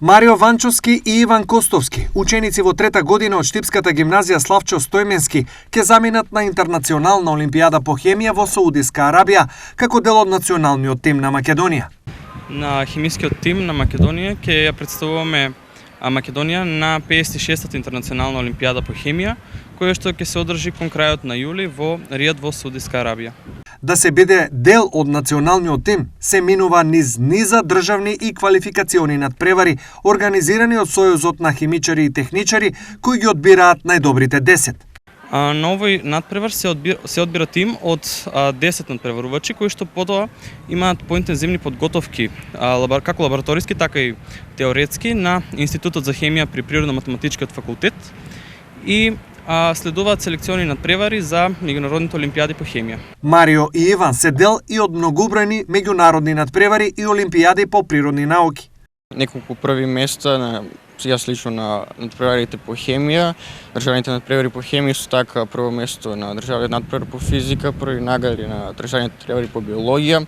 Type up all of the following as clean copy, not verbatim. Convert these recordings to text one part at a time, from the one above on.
Марио Ванчовски и Иван Костовски, ученици во трета година од Штипската гимназија Славчо Стојменски, ќе заминат на интернационална олимпијада по хемија во Саудиска Арабија, како дел од националниот тим на Македонија. На хемискиот тим на Македонија ќе ја представуваме Македонија на 56-та интернационална олимпијада по хемија, која што ќе се одржи кон крајот на јули во Ријад во Саудиска Арабија. Да се биде дел од националниот тим, се минува низ низа државни и квалификациони надпревари, организирани од Сојузот на хемичари и техничари, кои ги одбираат најдобрите 10. На овој надпревар се одбира тим од 10 надпреварувачи кои што потоа имаат поинтензивни подготовки како лабораториски, така и теоретски на Институтот за хемија при Природно-математичкиот факултет и следуваат селекциони надпревари за меѓународните олимпијади по хемија. Марио и Иван се дел и од многобројни меѓународни надпревари и олимпијади по природни науки. Неколку први места јас лично на надпреварите по хемија, државните надпревари по хемија, исто така прво место на државниот надпревар по физика, први награди на државните надпревари по биологија,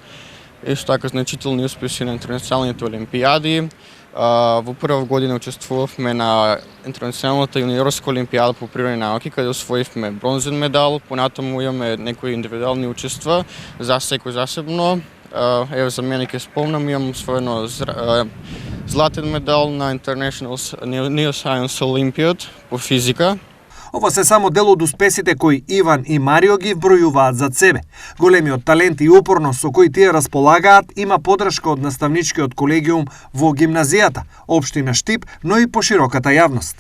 исто така значителни успеси на интернационалните олимпијади. Во прва година учествувавме на интернационалната јуниорска олимпијада по природни науки, каде освоивме бронзен медал, понатаму имаме некои индивидуални учества, за секој засебно. Ево за мене ќе спомнам, имам освоено златен медал на International Neoscience Olympiad по физика. Ова се само дел од успесите кои Иван и Марио ги вбројуваат зад себе. Големиот талент и упорност со кои тие располагаат има подршка од наставничкиот колегиум во гимназијата, општина Штип, но и по широката јавност.